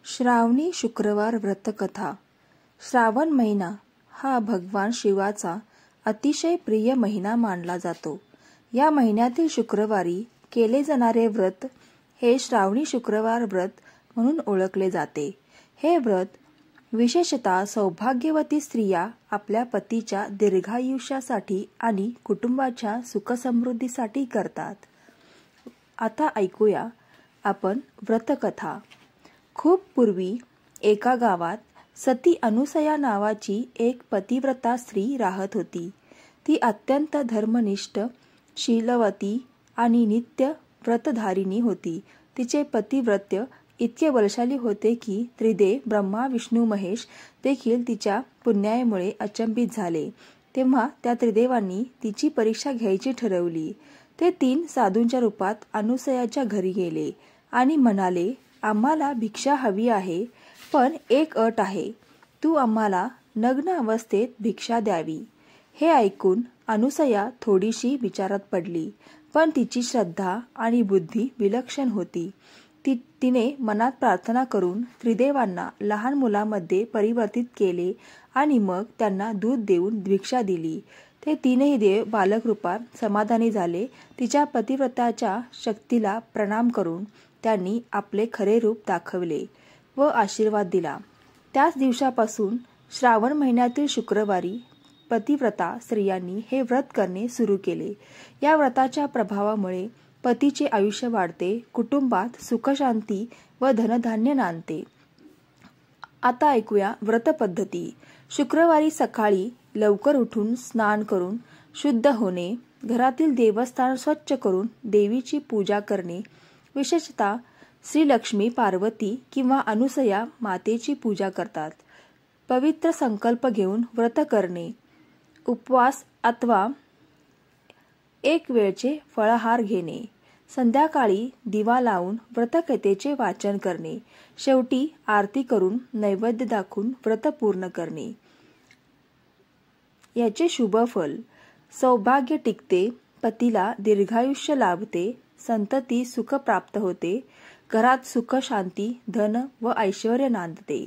श्रावणी शुक्रवार व्रतकथा। श्रावण महिना हा भगवान शिवाचा अतिशय प्रिय महिना मानला जातो। या महिन्यातील शुक्रवारी केले जाणारे व्रत हे श्रावणी शुक्रवार व्रत म्हणून ओळखले जाते। हे व्रत विशेषतः सौभाग्यवती स्त्रिया आपल्या पतीच्या दीर्घायुष्यासाठी आणि कुटुंबाच्या सुखसमृद्धीसाठी करतात। आता ऐकूया आपण व्रतकथा। खूप पूर्वी एका गावात सती अनुसया नावाची एक पतिव्रता स्त्री राहत होती। ती अत्यंत धर्मनिष्ठ, शीलवती आणि नित्य व्रतधारिणी होती। तिचे पतिव्रत्य इतके बलशाली होते की त्रिदेव ब्रह्मा विष्णू महेश देखील तिच्या पुण्यामुळे अचंबित झाले। तेव्हा त्या त्रिदेवांनी तिची परीक्षा घ्यायची ठरवली। ते 3 साधूंच्या रूपात अनुसयाच्या घरी गेले आणि म्हणाले, आम्हाला भिक्षा हवी आहे, पण एक अट आहे, तू आम्हाला नग्न अवस्थेत भिक्षा द्यावी। हे ऐकून अनुसया थोडीशी विचारात पडली, पण तिची श्रद्धा आणि बुद्धी विलक्षण होती। तिने मनात प्रार्थना करून त्रिदेवांना लहान मुलामध्ये परिवर्तित केले आणि मग त्यांना दूध देऊन भिक्षा दिली। ते 3ही देव बालक रूपात समाधानी झाले। तिच्या पतिव्रताच्या शक्तीला प्रणाम करून त्यांनी आपले खरे रूप दाखवले व आशीर्वाद दिला। त्याच दिवसापासून श्रावण महिन्यातील शुक्रवारी पतिव्रता स्त्रियांनी हे व्रत करणे सुरू केले। या व्रताच्या प्रभावामुळे पतीचे आयुष्य वाढते, कुटुंबात सुखशांती व धनधान्य नांदते। आता ऐकूया व्रत पद्धती। शुक्रवारी सकाळी लवकर उठून स्नान करून शुद्ध होणे, घरातील देवस्थान स्वच्छ करून देवीची पूजा करणे, विशेषतः श्री लक्ष्मी, पार्वती किंवा अनुसया मातेची पूजा करतात। पवित्र संकल्प घेऊन व्रत करणे, उपवास अथवा एक वेळचे फळाहार घेणे, संध्याकाळी दिवा लावून व्रतकथेचे वाचन करणे, शेवटी आरती करून नैवेद्य दाखवून व्रत पूर्ण करणे। याचे शुभ फल: सौभाग्य टिकते, पतीला दीर्घायुष्य लाभते, संतती सुख प्राप्त होते, घरात सुख शांती, धन व ऐश्वर्य नांदते।